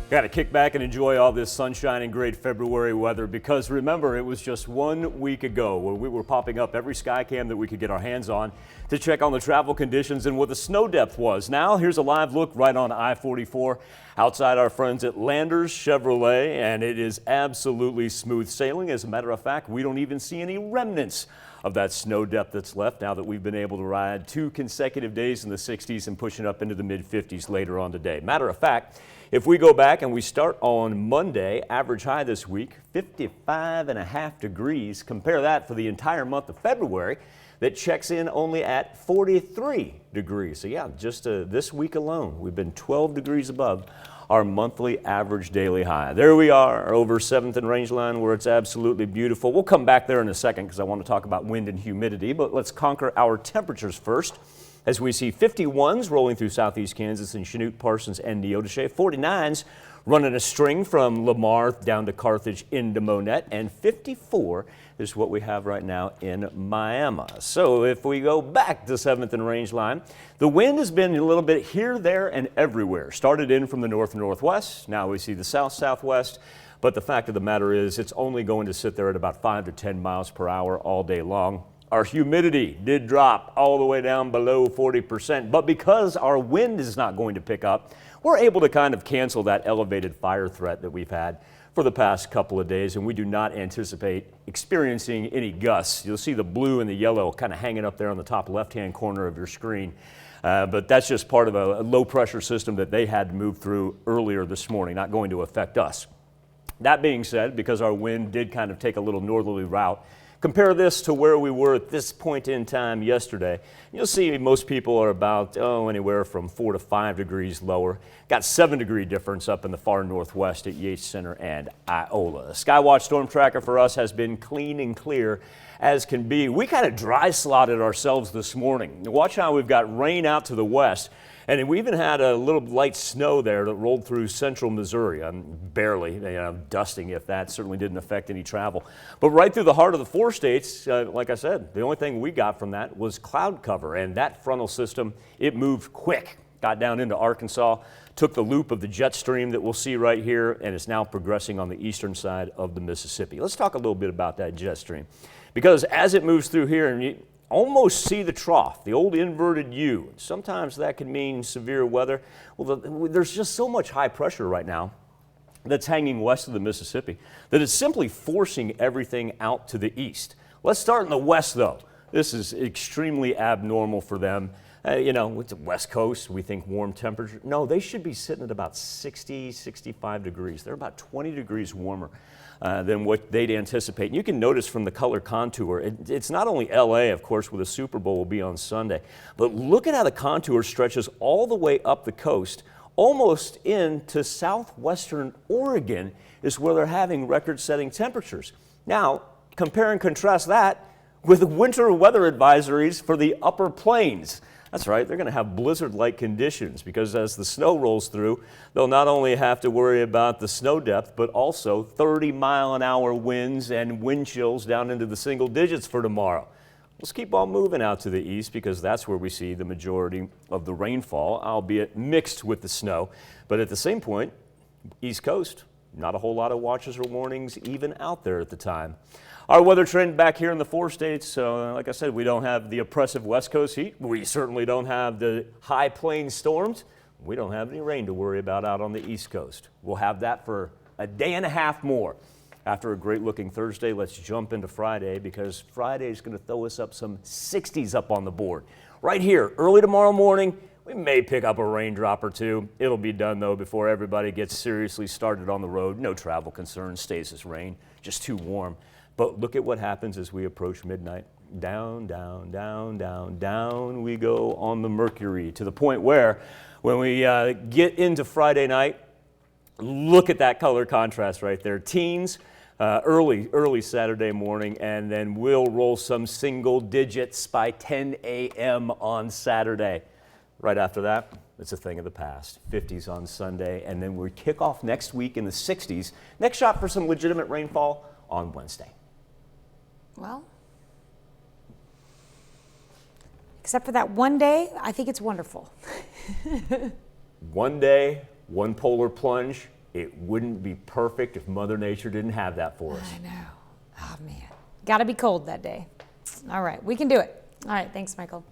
Got to kick back and enjoy all this sunshine and great February weather because remember, it was just 1 week ago where we were popping up every sky cam that we could get our hands on to check on the travel conditions and what the snow depth was. Now, here's a live look right on I-44 outside our friends at Landers Chevrolet, and it is absolutely smooth sailing. As a matter of fact, we don't even see any remnants of that snow depth that's left now that we've been able to ride 2 consecutive days in the 60s and pushing up into the mid-50s later on today. Matter of fact, if we go back and we start on Monday, average high this week, 55.5 degrees. Compare that for the entire month of February that checks in only at 43 degrees. So yeah, just this week alone, we've been 12 degrees above our monthly average daily high. There we are over 7th and Rangeline where it's absolutely beautiful. We'll come back there in a second because I want to talk about wind and humidity, but let's conquer our temperatures first. As we see 51s rolling through southeast Kansas and Chanute, Parsons, and Neodesha. 49s running a string from Lamar down to Carthage into Monette. And 54 is what we have right now in Miami. So if we go back to 7th and Rangeline, the wind has been a little bit here, there, and everywhere. Started in from the north-northwest. Now we see the south-southwest. But the fact of the matter is it's only going to sit there at about 5 to 10 miles per hour all day long. Our humidity did drop all the way down below 40%, but because our wind is not going to pick up, we're able to kind of cancel that elevated fire threat that we've had for the past couple of days, and we do not anticipate experiencing any gusts. You'll see the blue and the yellow kind of hanging up there on the top left-hand corner of your screen, but that's just part of a low-pressure system that they had to move through earlier this morning, not going to affect us. That being said, because our wind did kind of take a little northerly route, compare this to where we were at this point in time yesterday. You'll see most people are about, anywhere from 4 to 5 degrees lower. Got 7-degree difference up in the far northwest at Yates Center and Iola. The Skywatch Storm Tracker for us has been clean and clear as can be. We kind of dry slotted ourselves this morning. Watch how we've got rain out to the west. And we even had a little light snow there that rolled through central Missouri, barely, dusting if that, certainly didn't affect any travel. But right through the heart of the 4 states, like I said, the only thing we got from that was cloud cover. And that frontal system, it moved quick, got down into Arkansas, took the loop of the jet stream that we'll see right here, and is now progressing on the eastern side of the Mississippi. Let's talk a little bit about that jet stream. Because as it moves through here, and you almost see the trough, the old inverted U. Sometimes that can mean severe weather. Well, there's just so much high pressure right now that's hanging west of the Mississippi that it's simply forcing everything out to the east. Let's start in the west, though. This is extremely abnormal for them. With the west coast, we think warm temperature. No, they should be sitting at about 60, 65 degrees. They're about 20 degrees warmer than what they'd anticipate. And you can notice from the color contour, it's not only LA, of course, where the Super Bowl will be on Sunday, but look at how the contour stretches all the way up the coast, almost into southwestern Oregon is where they're having record-setting temperatures. Now, compare and contrast that with winter weather advisories for the upper plains. That's right, they're going to have blizzard-like conditions because as the snow rolls through, they'll not only have to worry about the snow depth, but also 30-mile-an-hour winds and wind chills down into the single digits for tomorrow. Let's keep on moving out to the east because that's where we see the majority of the rainfall, albeit mixed with the snow. But at the same point, East Coast, not a whole lot of watches or warnings even out there at the time. Our weather trend back here in the 4 states, like I said, we don't have the oppressive West Coast heat. We certainly don't have the high plains storms. We don't have any rain to worry about out on the East Coast. We'll have that for a day and a half more. After a great-looking Thursday, let's jump into Friday because Friday is going to throw us up some 60s up on the board. Right here, early tomorrow morning, we may pick up a raindrop or two. It'll be done, though, before everybody gets seriously started on the road. No travel concerns, stays as rain, just too warm. But look at what happens as we approach midnight. Down, down, down, down, down we go on the mercury to the point where when we get into Friday night, look at that color contrast right there. Teens, early Saturday morning, and then we'll roll some single digits by 10 a.m. on Saturday. Right after that, it's a thing of the past. 50s on Sunday, and then we kick off next week in the 60s. Next shot for some legitimate rainfall on Wednesday. Well, except for that one day, I think it's wonderful. One day, one polar plunge, It wouldn't be perfect if Mother Nature didn't have that for us. I know. Oh, man. Got to be cold that day. All right, we can do it. All right, thanks, Michael.